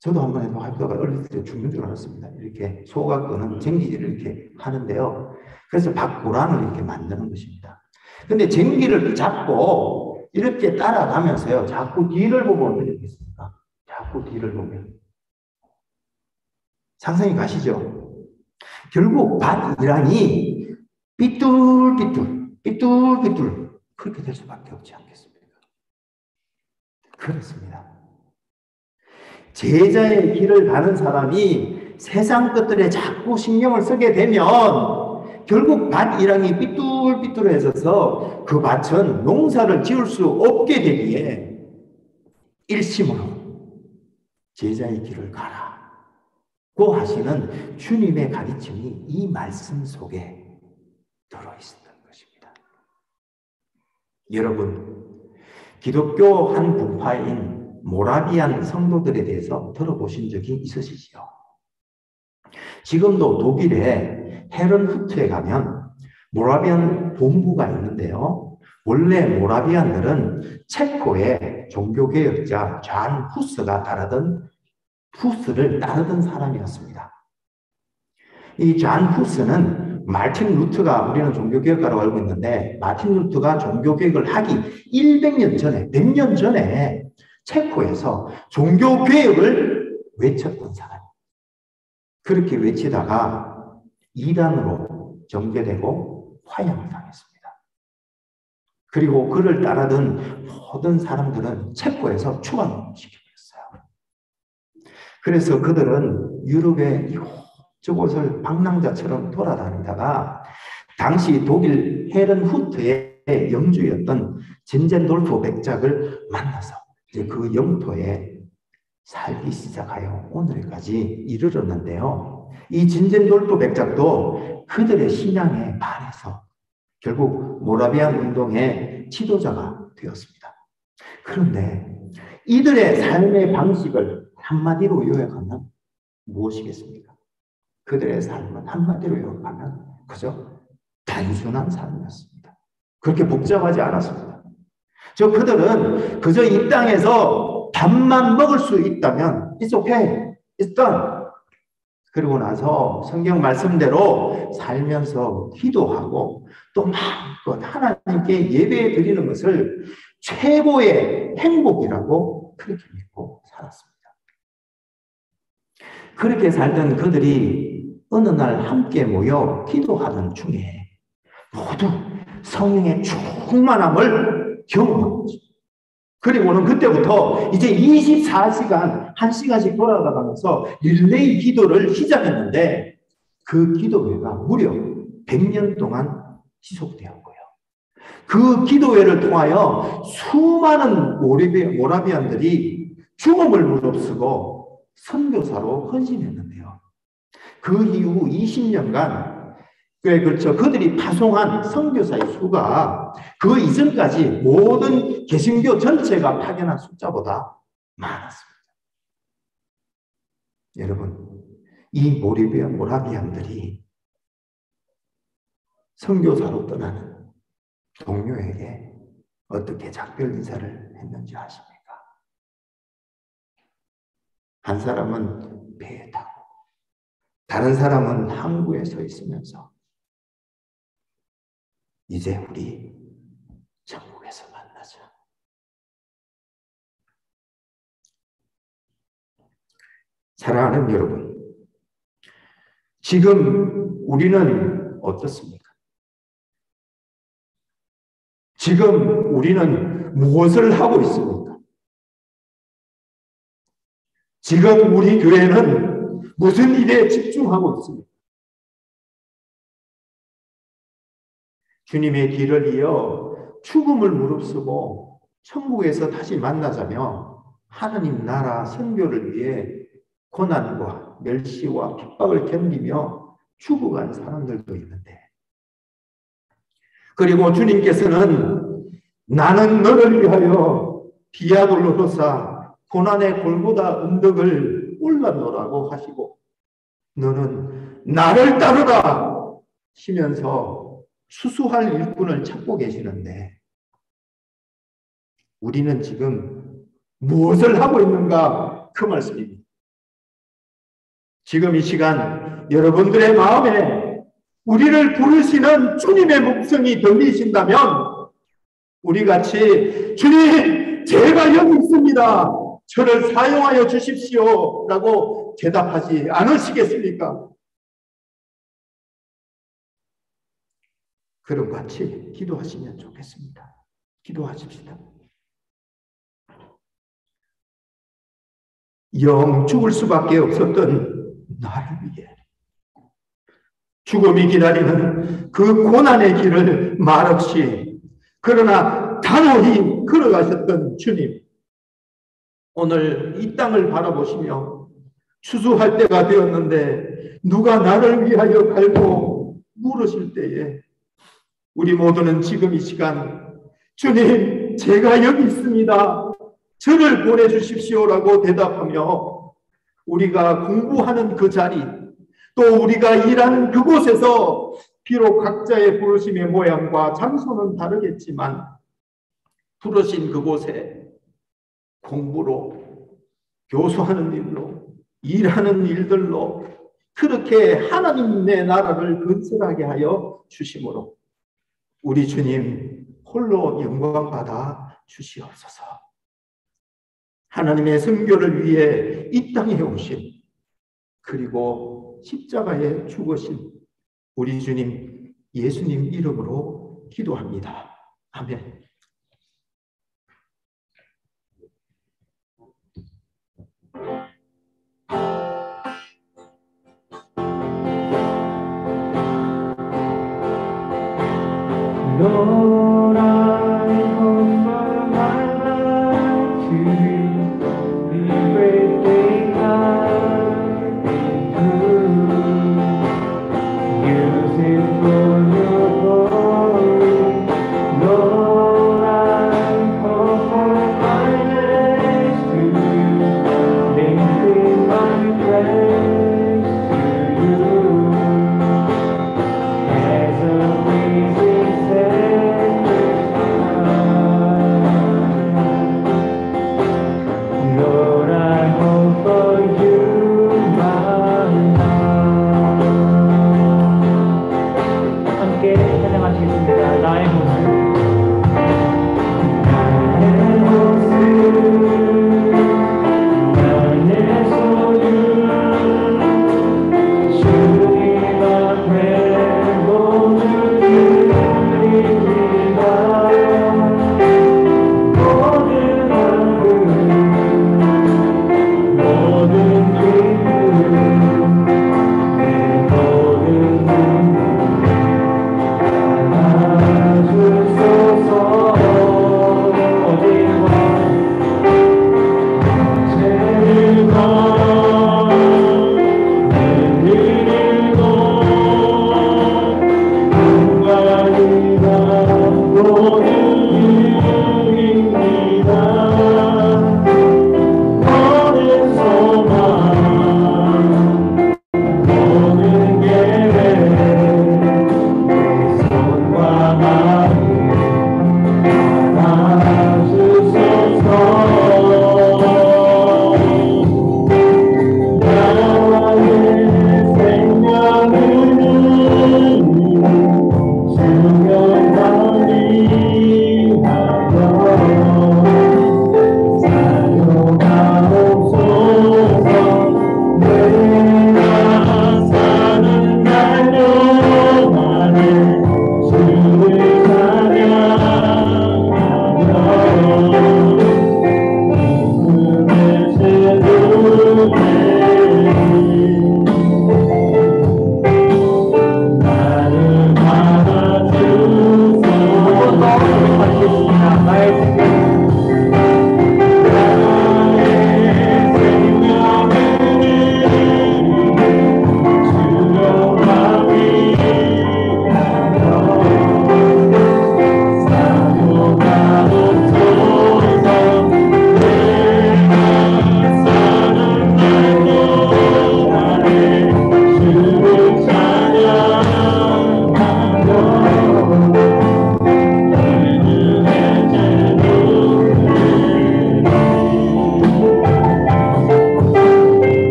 저도 한번 해보다가 어릴 때 죽는 줄 알았습니다. 이렇게 소가 끄는 쟁기질을 이렇게 하는데요. 그래서 박고란을 이렇게 만드는 것입니다. 근데 쟁기를 잡고 이렇게 따라가면서요. 자꾸 뒤를 보면 어떻게 되겠습니까? 자꾸 뒤를 보면. 상상이 가시죠? 결국 밭이랑이 삐뚤삐뚤 그렇게 될 수밖에 없지 않겠습니까? 그렇습니다. 제자의 길을 가는 사람이 세상 것들에 자꾸 신경을 쓰게 되면 결국 밭 일항이 삐뚤삐뚤해져서 그 밭은 농사를 지을 수 없게 되기에 일심으로 제자의 길을 가라고 하시는 주님의 가르침이 이 말씀 속에 들어있었던 것입니다. 여러분, 기독교 한 분파인 모라비안 성도들에 대해서 들어보신 적이 있으시지요? 지금도 독일의 헤른후트에 가면 모라비안 본부가 있는데요. 원래 모라비안들은 체코의 종교개혁자 잔 후스가 후스를 따르던 사람이었습니다. 이 잔 후스는 마틴 루트가 우리는 종교개혁가라고 알고 있는데 마틴 루트가 종교개혁을 하기 100년 전에 100년 전에 체코에서 종교개혁을 외쳤던 사람. 그렇게 외치다가 이단으로 정죄되고 화형을 당했습니다. 그리고 그를 따르던 모든 사람들은 체코에서 추방시켜버렸어요. 그래서 그들은 유럽의 이곳저곳을 방랑자처럼 돌아다니다가 당시 독일 헤른후트의 영주였던 젠젠돌프 백작을 만나서 이제 그 영토에 살기 시작하여 오늘까지 이르렀는데요. 이 진젠돌프 백작도 그들의 신앙에 반해서 결국 모라비안 운동의 지도자가 되었습니다. 그런데 이들의 삶의 방식을 한마디로 요약하면 무엇이겠습니까? 그들의 삶은 한마디로 요약하면 그저 단순한 삶이었습니다. 그렇게 복잡하지 않았습니다. 그들은 그저 이 땅에서 밥만 먹을 수 있다면 It's okay, it's done. 그리고 나서 성경 말씀대로 살면서 기도하고 또 마음껏 하나님께 예배 드리는 것을 최고의 행복이라고 그렇게 믿고 살았습니다. 그렇게 살던 그들이 어느 날 함께 모여 기도하던 중에 모두 성령의 충만함을 경험한 거죠. 그리고는 그때부터 이제 24시간 1시간씩 돌아가면서 릴레이 기도를 시작했는데 그 기도회가 무려 100년 동안 지속되었고요. 그 기도회를 통하여 수많은 모라비안들이 죽음을 무릅쓰고 선교사로 헌신했는데요. 그 이후 20년간 그들이 파송한 선교사의 수가 그 이전까지 모든 개신교 전체가 파견한 숫자보다 많았습니다. 여러분, 이 모라비안들이 선교사로 떠나는 동료에게 어떻게 작별 인사를 했는지 아십니까? 한 사람은 배에 타고 다른 사람은 항구에 서 있으면서 이제 우리 천국에서 만나자. 사랑하는 여러분, 지금 우리는 어떻습니까? 지금 우리는 무엇을 하고 있습니까? 지금 우리 교회는 무슨 일에 집중하고 있습니까? 주님의 길을 이어 죽음을 무릅쓰고 천국에서 다시 만나자며 하나님 나라 선교를 위해 고난과 멸시와 핍박을 견디며 죽어간 사람들도 있는데, 그리고 주님께서는 나는 너를 위하여 비아돌로로사 고난의 골고다 언덕을 올라노라고 하시고 너는 나를 따르라 하시면서 수수할 일꾼을 찾고 계시는데 우리는 지금 무엇을 하고 있는가? 그 말씀입니다. 지금 이 시간 여러분들의 마음에 우리를 부르시는 주님의 목성이 들리신다면 우리 같이 주님, 제가 여기 있습니다. 저를 사용하여 주십시오. 라고 대답하지 않으시겠습니까? 그런 것 같이 기도하시면 좋겠습니다. 기도하십시다. 영 죽을 수밖에 없었던 나를 위해 죽음이 기다리는 그 고난의 길을 말없이 그러나 단호히 걸어가셨던 주님, 오늘 이 땅을 바라보시며 추수할 때가 되었는데 누가 나를 위하여 갈고 물으실 때에 우리 모두는 지금 이 시간 주님, 제가 여기 있습니다. 저를 보내주십시오라고 대답하며 우리가 공부하는 그 자리, 또 우리가 일하는 그곳에서 비록 각자의 부르심의 모양과 장소는 다르겠지만 부르신 그곳에 공부로, 교수하는 일로, 일하는 일들로 그렇게 하나님의 나라를 건설하게 하여 주심으로 우리 주님 홀로 영광받아 주시옵소서. 하나님의 선교를 위해 이 땅에 오신, 그리고 십자가에 죽으신 우리 주님 예수님 이름으로 기도합니다. 아멘. Lord, I offer my life to you, everything I do. Use it for your glory, Lord.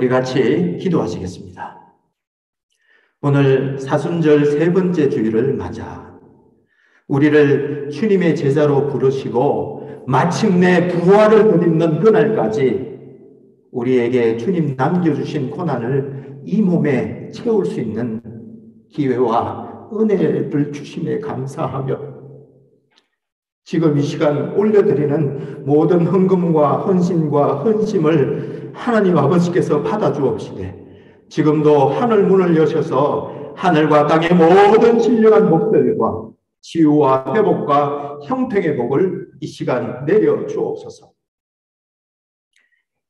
우리 같이 기도하시겠습니다. 오늘 사순절 세 번째 주일을 맞아 우리를 주님의 제자로 부르시고 마침내 부활을 덧입는 그날까지 우리에게 주님 남겨주신 고난을 이 몸에 채울 수 있는 기회와 은혜를 주심에 감사하며 지금 이 시간 올려드리는 모든 헌금과 헌신과 헌심을 하나님 아버지께서 받아주옵시되 지금도 하늘 문을 여셔서 하늘과 땅의 모든 신령한 복들과 치유와 회복과 형통의 복을 이 시간 내려주옵소서.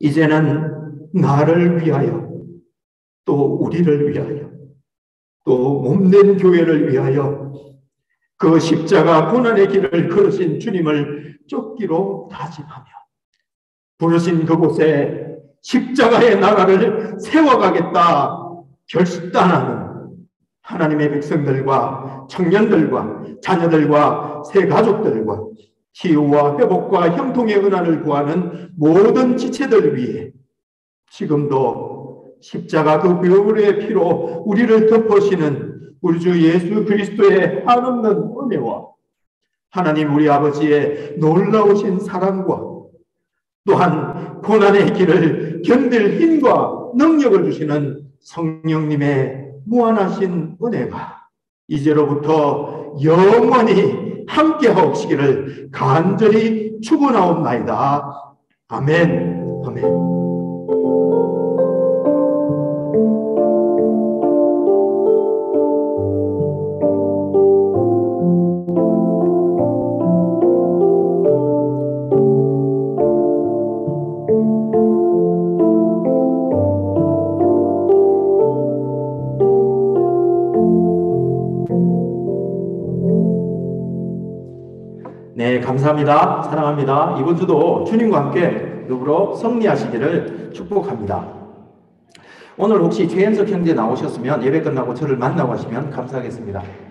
이제는 나를 위하여 또 우리를 위하여 또 몸된 교회를 위하여 그 십자가 고난의 길을 걸으신 주님을 쫓기로 다짐하며 부르신 그곳에 십자가의 나라를 세워가겠다 결단하는 하나님의 백성들과 청년들과 자녀들과 새 가족들과 치유와 회복과 형통의 은혜를 구하는 모든 지체들 위해 지금도 십자가 그 배울의 피로 우리를 덮으시는 우리 주 예수 그리스도의 한없는 은혜와 하나님 우리 아버지의 놀라우신 사랑과 또한 고난의 길을 견딜 힘과 능력을 주시는 성령님의 무한하신 은혜가 이제로부터 영원히 함께하옵시기를 간절히 축원하옵나이다. 아멘. 아멘. 네, 감사합니다. 사랑합니다. 이번 주도 주님과 함께 더불어 승리하시기를 축복합니다. 오늘 혹시 최현석 형제 나오셨으면 예배 끝나고 저를 만나고 하시면 감사하겠습니다.